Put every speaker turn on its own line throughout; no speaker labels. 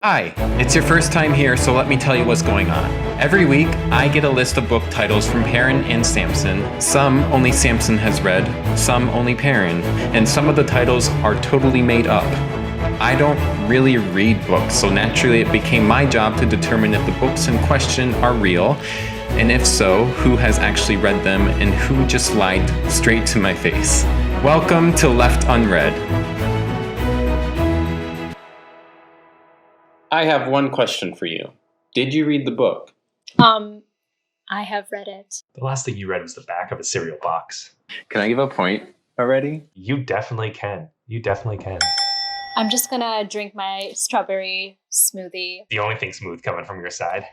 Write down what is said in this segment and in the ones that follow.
Hi, it's your first time here, so let me tell you what's going on. Every week, I get a list of book titles from Paran and Samson. Some only Samson has read, some only Paran, and some of the titles are totally made up. I don't really read books, so naturally it became my job to determine if the books in question are real, and if so, who has actually read them and who just lied straight to my face. Welcome to Left Unread. I have one question for you. Did you read the book?
I have read it.
The last thing you read was the back of a cereal box.
Can I give a point already?
You definitely can. You definitely can.
I'm just gonna drink my strawberry smoothie.
The only thing smooth coming from your side.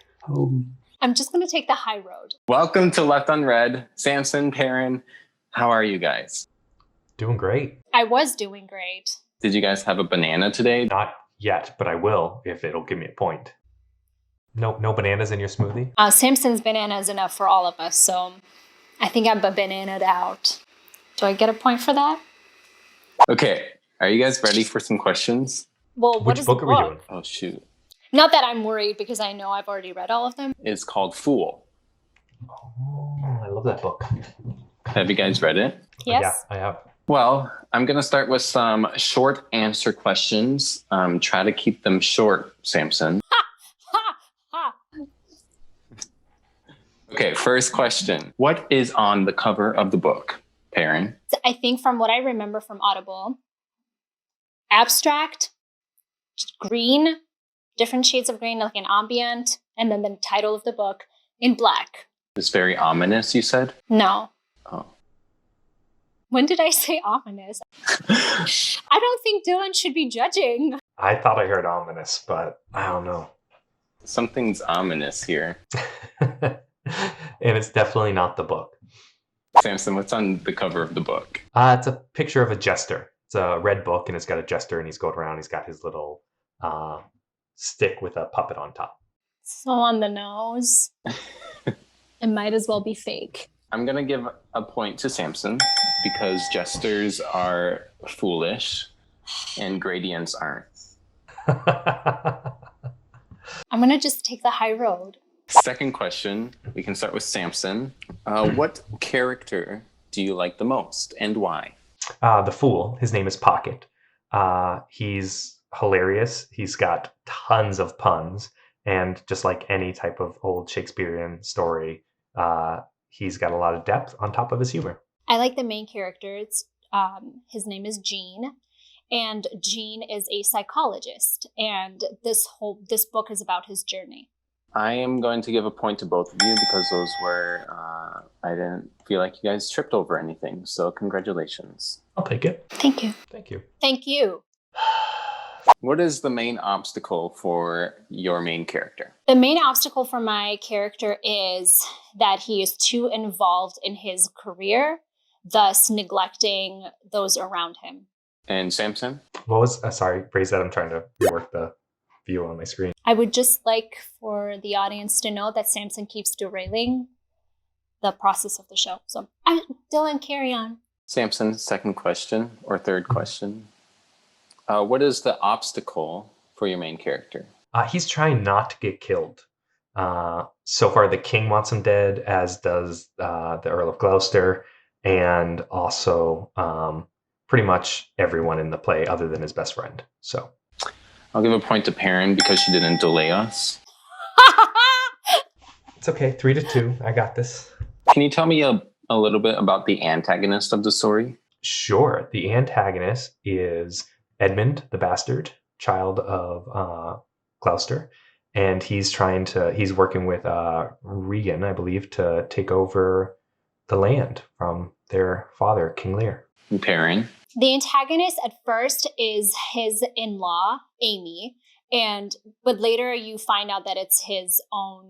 I'm just gonna take the high road.
Welcome to Left Unread. Samson, Paran, how are you guys?
Doing great.
I was doing great.
Did you guys have a banana today?
Not yet, but I will if it'll give me a point. No bananas in your smoothie?
Samson's banana is enough for all of us, so I think I'm bananaed out. Do I get a point for that?
Okay, are you guys ready for some questions?
Well, what
Which
is
book
the
are we
book?
doing?
Oh, shoot.
Not that I'm worried because I know I've already read all of them.
It's called Fool.
Oh, I love that book.
Have you guys read it?
Yes?
Yeah, I have.
Well, I'm going to start with some short answer questions. Try to keep them short, Samson.
Ha!
Okay, first question. What is on the cover of the book, Paran?
I think from what I remember from Audible, abstract, green, different shades of green, like an ambient, and then the title of the book in black.
It's very ominous, you said?
No.
Oh.
When did I say ominous? I don't think Dillon should be judging.
I thought I heard ominous, but I don't know.
Something's ominous here.
And it's definitely not the book.
Samson, what's on the cover of the book?
It's a picture of a jester. It's a red book, and it's got a jester, and he's going around. He's got his little stick with a puppet on top.
So on the nose. It might as well be fake.
I'm going to give a point to Samson because jesters are foolish and gradients aren't.
I'm going to just take the high road.
Second question, we can start with Samson. What character do you like the most and why?
The fool, his name is Pocket. He's hilarious. He's got tons of puns. And just like any type of old Shakespearean story, he's got a lot of depth on top of his humor.
I like the main character. His name is Gene. And Gene is a psychologist. And this book is about his journey.
I am going to give a point to both of you because those were, I didn't feel like you guys tripped over anything. So congratulations.
I'll take it.
Thank you.
Thank you.
Thank you.
What is the main obstacle for your main character?
The main obstacle for my character is that he is too involved in his career, thus neglecting those around him.
And Samson?
What was, sorry, phrase that. I'm trying to rework the view on my screen.
I would just like for the audience to know that Samson keeps derailing the process of the show. So, Dillon, carry on.
Samson, second question or third question. What is the obstacle for your main character?
He's trying not to get killed. So far, the king wants him dead, as does the Earl of Gloucester, and also pretty much everyone in the play other than his best friend. So
I'll give a point to Paran because she didn't delay us.
It's okay. 3-2. I got this.
Can you tell me a little bit about the antagonist of the story?
Sure. The antagonist is Edmund, the bastard, child of Gloucester. And he's working with Regan, I believe, to take over the land from their father, King Lear.
And Paran?
The antagonist at first is his in-law, Amy, but later you find out that it's his own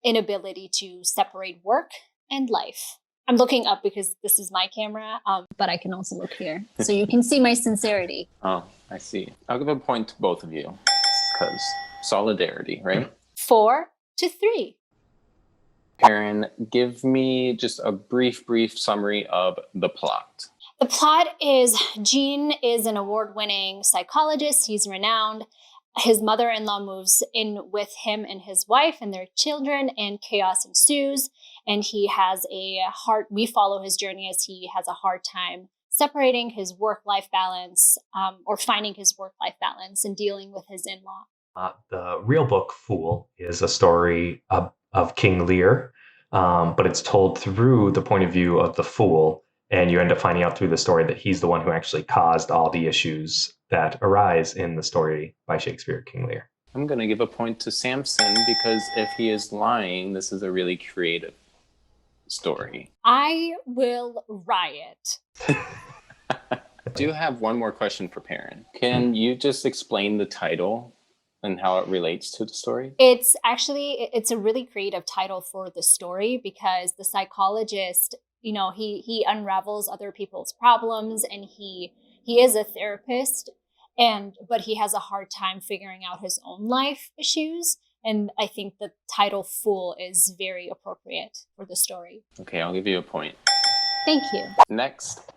inability to separate work and life. I'm looking up because this is my camera, but I can also look here. So you can see my sincerity.
Oh, I see. I'll give a point to both of you because solidarity, right?
4-3.
Paran, give me just a brief summary of the plot.
The plot is Gene is an award-winning psychologist. He's renowned. His mother-in-law moves in with him and his wife and their children, and chaos ensues. And we follow his journey as he has a hard time separating his work-life balance, or finding his work-life balance and dealing with his in-law.
The real book, Fool, is a story of King Lear, but it's told through the point of view of the fool, and you end up finding out through the story that he's the one who actually caused all the issues that arise in the story by Shakespeare, King Lear.
I'm going to give a point to Samson because if he is lying, this is a really creative story.
I will riot.
I do have one more question for Paran. Can you just explain the title and how it relates to the story?
It's a really creative title for the story because the psychologist, he unravels other people's problems, and he is a therapist, but he has a hard time figuring out his own life issues. And I think the title Fool is very appropriate for the story.
Okay, I'll give you a point.
Thank you.
Next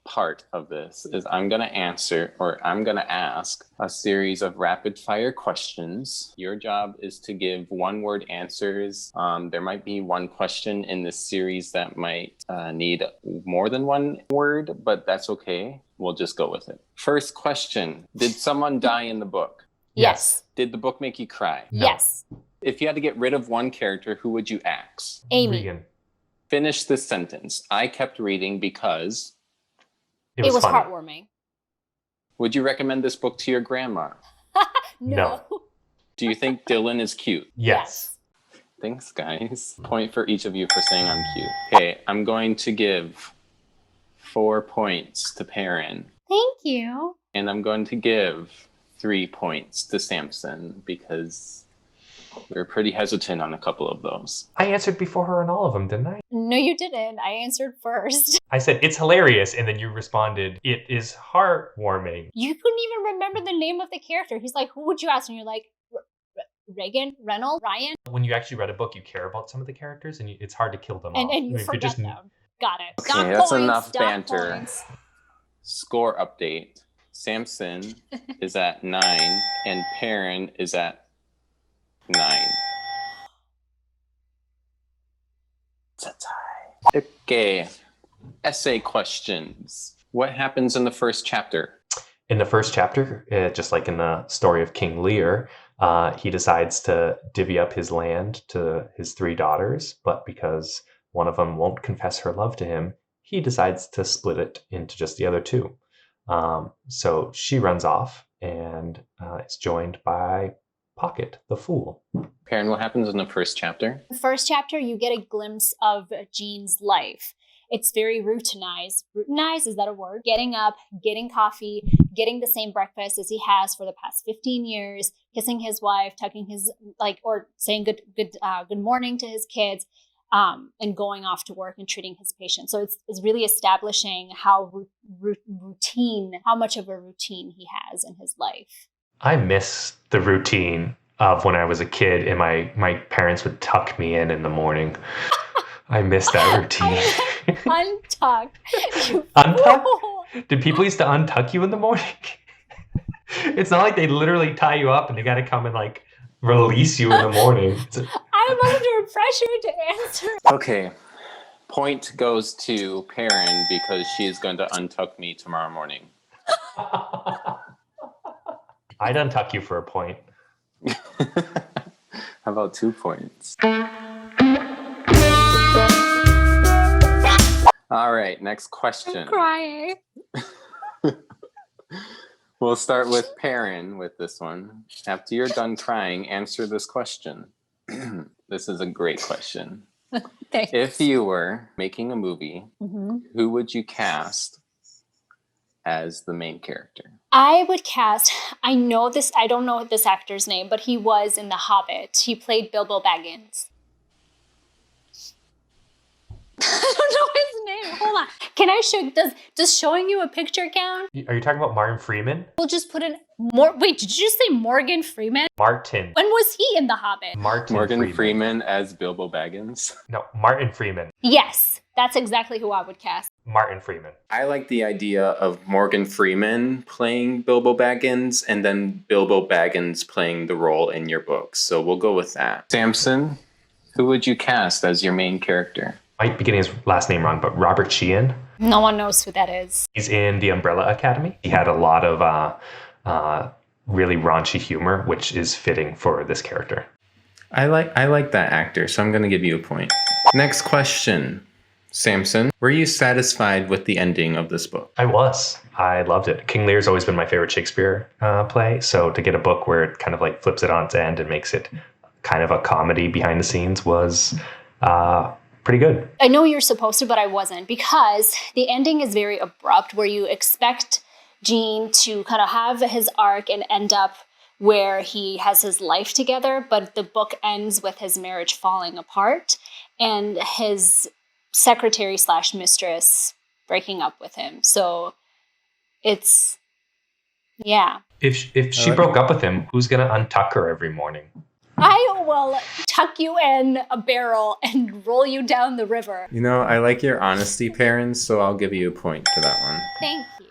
part of this is I'm going to ask a series of rapid fire questions. Your job is to give one-word answers. There might be one question in this series that might need more than one word, but that's okay. We'll just go with it. First question. Did someone die in the book?
Yes.
Did the book make you cry?
No.
Yes.
If you had to get rid of one character, who would you axe?
Amy.
Regan.
Finish this sentence. I kept reading because...
It was funny.
Heartwarming.
Would you recommend this book to your grandma?
No.
Do you think Dillon is cute?
Yes.
Thanks, guys. Point for each of you for saying I'm cute. Okay, I'm going to give 4 points to Paran.
Thank you.
And I'm going to give 3 points to Samson because we were pretty hesitant on a couple of those.
I answered before her on all of them, didn't I?
No, you didn't. I answered first.
I said, it's hilarious, and then you responded, it is heartwarming.
You couldn't even remember the name of the character. He's like, who would you ask? And you're like, Reagan, Reynolds, Ryan?
When you actually read a book, you care about some of the characters, and it's hard to kill them off.
And you
I mean,
forget them. Got it.
Okay,
Stop
that's
points,
enough
stop
banter.
points.
Score update. Samson is at 9 and Paran is at 9. It's a tie. Okay. Essay questions. What happens in the first chapter?
In the first chapter, just like in the story of King Lear, he decides to divvy up his land to his 3 daughters, but because one of them won't confess her love to him, he decides to split it into just the other 2. So she runs off and is joined by Pocket, the fool.
Paran, what happens in the first chapter?
The first chapter, you get a glimpse of Jean's life. It's very routinized. Routinized, is that a word? Getting up, getting coffee, getting the same breakfast as he has for the past 15 years, kissing his wife, tucking his, or saying good morning to his kids, and going off to work and treating his patients. So it's really establishing how much of a routine he has in his life.
I miss the routine of when I was a kid and my parents would tuck me in the morning. I miss that routine.
Untuck.
Untuck? Did people used to untuck you in the morning? It's not like they literally tie you up and they got to come and release you in the morning.
I love to pressure to answer.
Okay. Point goes to Paran because she is going to untuck me tomorrow morning.
I'd untuck you for a point.
How about 2 points? All right, next question.
I'm crying.
We'll start with Paran with this one. After you're done crying, answer this question. This is a great question.
Thanks.
If you were making a movie, who would you cast as the main character?
I would cast, I don't know this actor's name, but he was in The Hobbit. He played Bilbo Baggins. I don't know his name. Hold on. Can I show, does showing you a picture count?
Are you talking about Martin Freeman?
We'll just put in more. Wait, did you just say Morgan Freeman?
Martin.
When was he in The Hobbit?
Morgan Freeman as Bilbo Baggins?
No, Martin Freeman.
Yes, that's exactly who I would cast.
Martin Freeman.
I like the idea of Morgan Freeman playing Bilbo Baggins and then Bilbo Baggins playing the role in your books. So we'll go with that. Samson, who would you cast as your main character?
Might be getting his last name wrong, but Robert Sheehan.
No one knows who that is.
He's in The Umbrella Academy. He had a lot of really raunchy humor, which is fitting for this character.
I like that actor, so I'm going to give you a point. Next question. Samson, were you satisfied with the ending of this book?
I was. I loved it. King Lear's always been my favorite Shakespeare play, so to get a book where it kind of like flips it on its end and makes it kind of a comedy behind the scenes was pretty good.
I know you're supposed to, but I wasn't, because the ending is very abrupt, where you expect Gene to kind of have his arc and end up where he has his life together, but the book ends with his marriage falling apart and his secretary / mistress breaking up with him. So it's, yeah.
If she broke up with him, who's going to untuck her every morning?
I will tuck you in a barrel and roll you down the river.
You know, I like your honesty, Paran, so I'll give you a point for that one.
Thank you.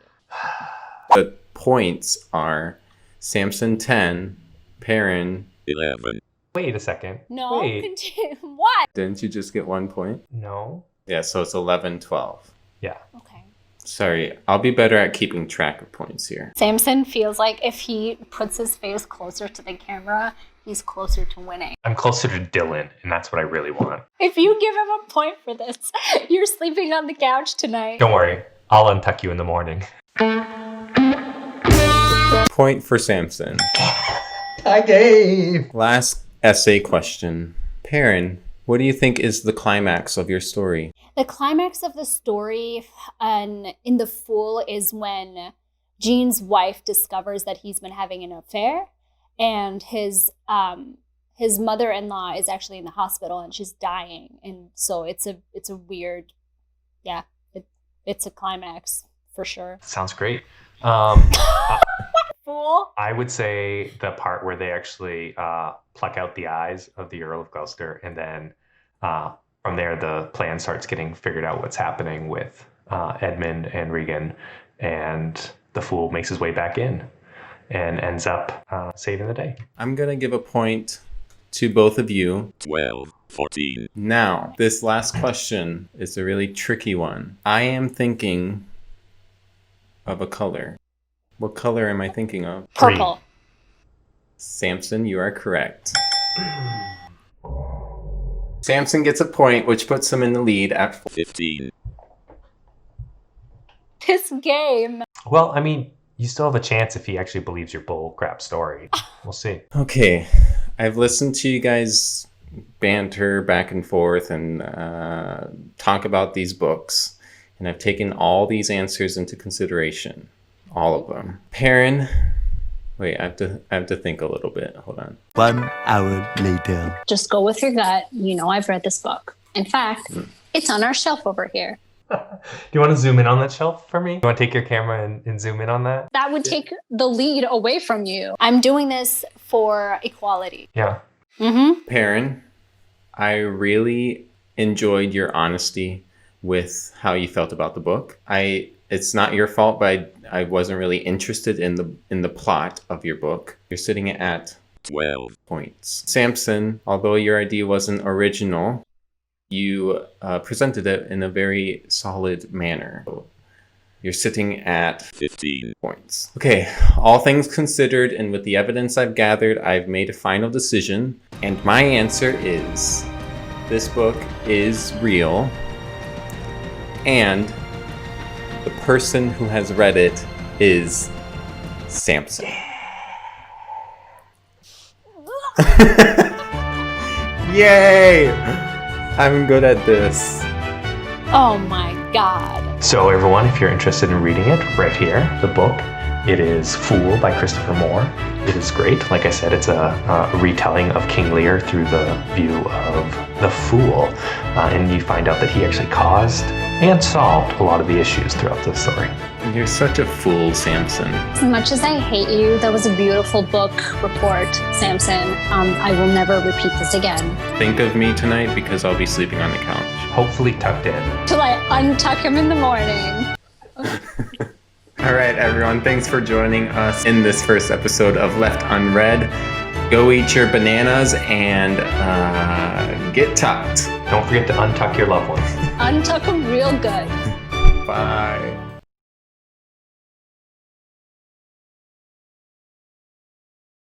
The points are Samson 10, Paran 11.
Wait a second.
No,
Wait.
continue. What?
Didn't you just get 1 point?
No.
Yeah, so it's 11-12.
Yeah.
Okay.
Sorry, I'll be better at keeping track of points here.
Samson feels like if he puts his face closer to the camera, he's closer to winning.
I'm closer to Dillon, and that's what I really want.
If you give him a point for this, you're sleeping on the couch tonight.
Don't worry. I'll untuck you in the morning.
Point for Samson.
I gave.
Last essay question. Paran, what do you think is the climax of your story?
The climax of the story in The Fool is when Gene's wife discovers that he's been having an affair, and his mother-in-law is actually in the hospital and she's dying. And so it's a weird, yeah, it's a climax for sure.
Sounds great.
Fool.
I would say the part where they actually pluck out the eyes of the Earl of Gloucester, and then from there the plan starts getting figured out what's happening with Edmund and Regan, and the Fool makes his way back in and ends up saving the day.
I'm going to give a point to both of you.
12-14.
Now, this last question is a really tricky one. I am thinking of a color. What color am I thinking of?
Purple.
Samson, you are correct. Samson gets a point, which puts him in the lead at
15.
This game.
Well, I mean, you still have a chance if he actually believes your bull crap story. We'll see.
Okay, I've listened to you guys banter back and forth and talk about these books, and I've taken all these answers into consideration. All of them. Paran, wait, I have to think a little bit. Hold on.
1 hour later.
Just go with your gut. You know I've read this book. In fact, it's on our shelf over here.
Do you want to zoom in on that shelf for me? You want to take your camera and zoom in on that?
That would take the lead away from you. I'm doing this for equality.
Yeah.
Mm-hmm.
Paran, I really enjoyed your honesty with how you felt about the book. It's not your fault, but I wasn't really interested in the plot of your book. You're sitting at
12
points. Samson, although your idea wasn't original, you presented it in a very solid manner. You're sitting at
15
points. Okay, all things considered, and with the evidence I've gathered, I've made a final decision. And my answer is, this book is real, and the person who has read it is Samson. Yay! I'm good at this.
Oh my God.
So everyone, if you're interested in reading it, right here, the book. It is Fool by Christopher Moore. It is great. Like I said, it's a retelling of King Lear through the view of the Fool. And you find out that he actually caused and solved a lot of the issues throughout the story.
You're such a fool, Samson.
As much as I hate you, that was a beautiful book report, Samson. I will never repeat this again.
Think of me tonight because I'll be sleeping on the couch.
Hopefully tucked in.
Till I untuck him in the morning.
All right, everyone. Thanks for joining us in this first episode of Left Unread. Go eat your bananas and get tucked.
Don't forget to untuck your loved ones.
Untuck him real good.
Bye.